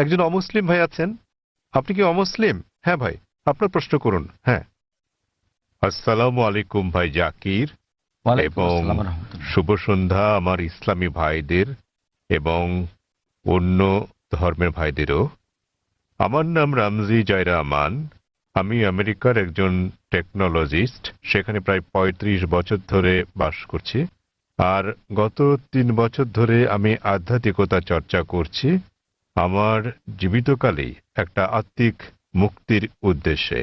একজন অমুসলিম ভাই আছেন। আপনি কি অমুসলিম? হ্যাঁ ভাই, আপনার প্রশ্ন করুন। হ্যাঁ। আসসালামু আলাইকুম ভাই জাকির, ওয়ালাইকুম এবং আসসালাম রহমতুল্লাহ। শুভ সন্ধ্যা আমার ইসলামী ভাইদের এবং অন্য ধর্মের ভাইদেরও। আমার নাম রামজি জয়রা আমান। আমি আমেরিকার একজন টেকনোলজিস্ট, সেখানে প্রায় ৩৫ বছর ধরে বাস করছি। আর গত ৩ বছর ধরে আমি আধ্যাত্মিকতা চর্চা করছি আমার জীবিতকালেই একটা আত্মিক মুক্তির উদ্দেশ্যে।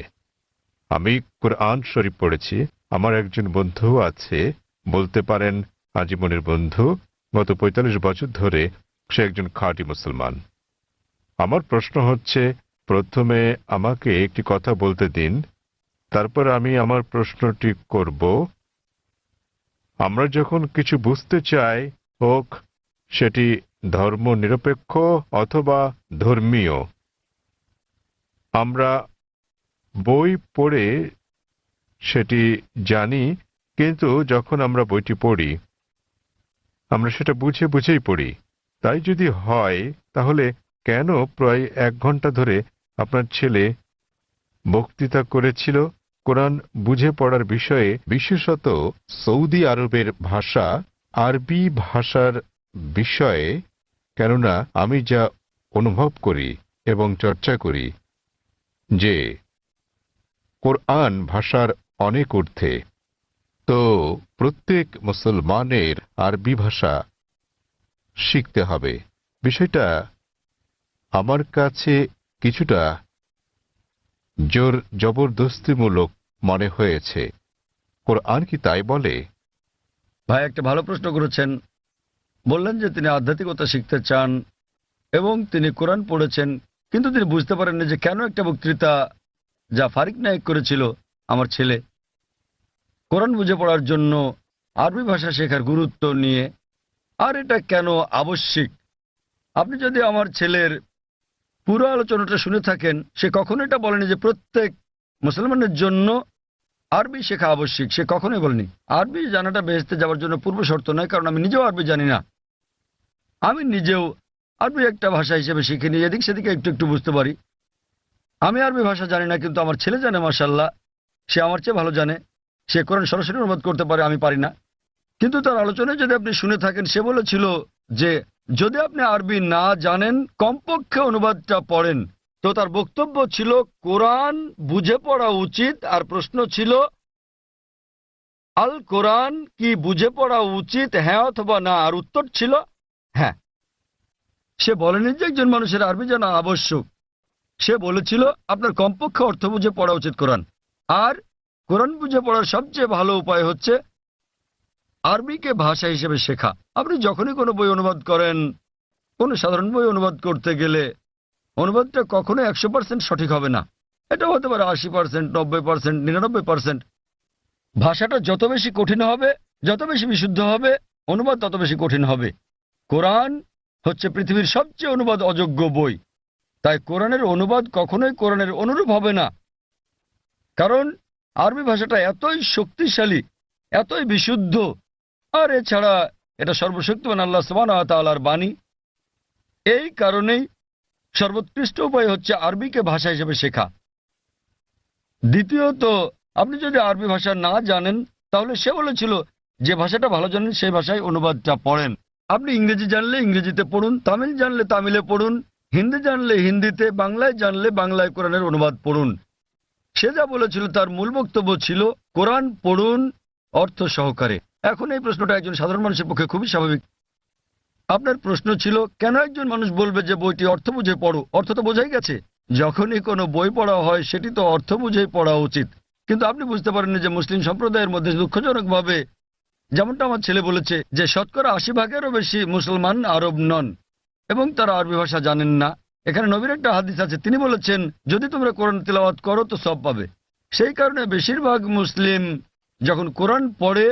আমি কোরআন শরীফ পড়েছি। আমার একজন বন্ধু আছে, বলতে পারেন আজীবনের বন্ধু। গত ৪৫ বছর ধরে সে একজন খাঁটি মুসলমান। আমার প্রশ্ন হচ্ছে, প্রথমে আমাকে একটি কথা বলতে দিন, তারপর আমি আমার প্রশ্নটি করব। আমরা যখন কিছু বুঝতে চাই, হোক সেটি ধর্ম নিরপেক্ষ অথবা ধর্মীয়, আমরা বই পড়ে সেটি জানি, কিন্তু যখন আমরা বইটি পড়ি আমরা সেটা বুঝে বুঝেই পড়ি। তাই যদি হয়, তাহলে কেন প্রায় ১ ঘন্টা ধরে আপনার ছেলে বক্তৃতা করেছিল কোরআন বুঝে পড়ার বিষয়ে, বিশেষত সৌদি আরবের ভাষা আরবি ভাষার বিষয়ে? কেননা আমি যা অনুভব করি এবং চর্চা করি যে কোরআন ভাষার অনেক ঊর্ধ্বে, তো প্রত্যেক মুসলমানের আরবি ভাষা শিখতে হবে। বিষয়টা আমার কাছে কিছুটা জোর জবরদস্তিমূলক মনে হয়েছে। কোরআন কি তাই বলে? ভাই একটা ভালো প্রশ্ন করেছেন। বললেন যে তিনি আধ্যাত্মিকতা শিখতে চান এবং তিনি কোরআন পড়েছেন, কিন্তু তিনি বুঝতে পারেননি যে কেন একটা বক্তৃতা যা ফারিক নায়েক করেছিল আমার ছেলে কোরআন বুঝে পড়ার জন্য আরবি ভাষা শেখার গুরুত্ব নিয়ে, আর এটা কেন আবশ্যিক। আপনি যদি আমার ছেলের পুরো আলোচনাটা শুনে থাকেন, সে কখনো এটা বলেনি যে প্রত্যেক মুসলমানের জন্য আরবি শেখা আবশ্যিক। সে কখনোই বলেনি। আরবি জানাটা বেহেশতে যাওয়ার জন্য পূর্ব শর্ত নয়, কারণ আমি নিজেও আরবি জানি না। আমি নিজেও আরবি একটা ভাষা হিসেবে শিখে নিয়ে এদিক সেদিকে একটু একটু বুঝতে পারি। আমি আরবি ভাষা জানি না, কিন্তু আমার ছেলে জানে মাশাআল্লাহ। সে আমার চেয়ে ভালো জানে। সে কোরআন সরাসরি অনুবাদ করতে পারে, আমি পারি না। কিন্তু তার আলোচনায় যদি আপনি শুনে থাকেন, সে বলেছিল যে যদি আপনি আরবি না জানেন কমপক্ষে অনুবাদটা পড়েন। তো তার বক্তব্য ছিল কোরআন বুঝে পড়া উচিত, আর প্রশ্ন ছিল আল কোরআন কি বুঝে পড়া উচিত, হ্যাঁ অথবা না। আর উত্তর ছিল হ্যাঁ। সে বলেনি যে একজন মানুষের আরবি জানা আবশ্যক। সে বলেছিল আপনার কমপক্ষে অর্থ বুঝে পড়া উচিত কোরআন। আর কোরআন বুঝে পড়ার সবচেয়ে ভালো উপায় হচ্ছে আরবিকে ভাষা হিসেবে শেখা। আপনি যখনই কোনো বই অনুবাদ করেন, কোনো সাধারণ বই অনুবাদ করতে গেলে অনুবাদটা কখনো ১০০% সঠিক হবে না। এটা হতে পারে ৮০%, ৯০%, ৯৯%। ভাষাটা যত বেশি কঠিন হবে, যত বেশি বিশুদ্ধ হবে, অনুবাদ তত বেশি কঠিন হবে। কোরআন হচ্ছে পৃথিবীর সবচেয়ে অনুবাদ অযোগ্য বই। তাই কোরআনের অনুবাদ কখনোই কোরআনের অনুরূপ হবে না। কারণ আরবি ভাষাটা এতই শক্তিশালী, এতই বিশুদ্ধ, আর এছাড়া এটা সর্বশক্তিমান আল্লাহ সুবহানাহু ওয়া তাআলার বাণী। এই কারণেই সর্বোৎকৃষ্ট উপায় হচ্ছে আরবিকে ভাষা হিসেবে শেখা। দ্বিতীয়ত, আপনি যদি আরবি ভাষা না জানেন, তাহলে সে বলেছিল যে ভাষাটা ভালো জানেন সেই ভাষায় অনুবাদটা পড়েন। আপনি ইংরেজি জানলে ইংরেজিতে পড়ুন, তামিল জানলে তামিলে পড়ুন, হিন্দি জানলে হিন্দিতে, বাংলায় জানলে বাংলায় কোরআনের অনুবাদ পড়ুন। সে যা বলেছিল তার মূল বক্তব্য ছিল কোরআন পড়ুন অর্থ সহকারে। এখন এই প্রশ্নটা একজন সাধারণ মানুষের পক্ষে খুবই স্বাভাবিক। আপনার প্রশ্ন ছিল কেন একজন মানুষ বলবে যে বইটি অর্থ বুঝে পড়ো? অর্থ তো বোঝাই গেছে। যখনই কোনো বই পড়া হয় সেটি তো অর্থ বুঝেই পড়া উচিত। কিন্তু আপনি বুঝতে পারেননি যে মুসলিম সম্প্রদায়ের মধ্যে দুঃখজনকভাবে, যেমনটা আমার ছেলে বলেছে, যে শতকরা ৮০%-এরও বেশি মুসলমান আরব নন এবং তারা আরবি ভাষা জানেন না। এখানে নবীর একটা হাদিস আছে, তিনি বলেছেন যদি তোমরা কোরআন তিলাওয়াত করো তো সব পাবে। সেই কারণে বেশিরভাগ মুসলিম যখন কোরআন পড়ে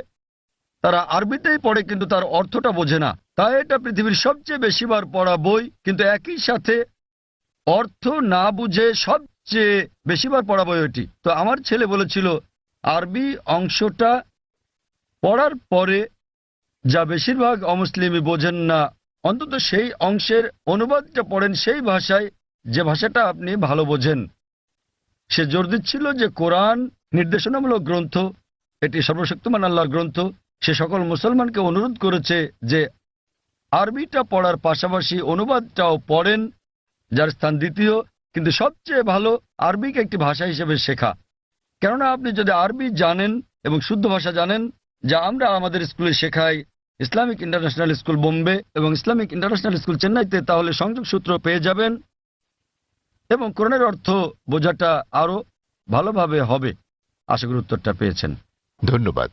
তারা আরবিতেই পড়ে, কিন্তু তার অর্থটা বোঝে না। তাই এটা পৃথিবীর সবচেয়ে বেশিবার পড়া বই, কিন্তু একই সাথে অর্থ না বুঝে সবচেয়ে বেশিবার পড়া বই ওইটি। তো আমার ছেলে বলেছিল আরবি অংশটা পড়ার পরে যা বেশিরভাগ অমুসলিমই বোঝেন না অন্তত সেই অংশের অনুবাদটা পড়েন সেই ভাষায় যে ভাষাটা আপনি ভালো বোঝেন। সে জোর দিচ্ছিল যে কোরআন নির্দেশনামূলক গ্রন্থ, এটি সর্বশক্তিমান আল্লাহর গ্রন্থ। সে সকল মুসলমানকে অনুরোধ করেছে যে আরবিটা পড়ার পাশাপাশি অনুবাদটাও পড়েন, যার স্থান দ্বিতীয়, কিন্তু সবচেয়ে ভালো আরবিকে একটি ভাষা হিসেবে শেখা। কেননা আপনি যদি আরবি জানেন এবং শুদ্ধ ভাষা জানেন, যা আমরা আমাদের স্কুলে শেখাই, ইসলামিক ইন্টারন্যাশনাল স্কুল বোম্বে এবং ইসলামিক ইন্টারন্যাশনাল স্কুল চেন্নাইতে, তাহলে সংযোগ সূত্র পেয়ে যাবেন এবং কোরআনের অর্থ বোঝাটা আরো ভালোভাবে হবে। আশা করি উত্তরটা পেয়েছেন। ধন্যবাদ।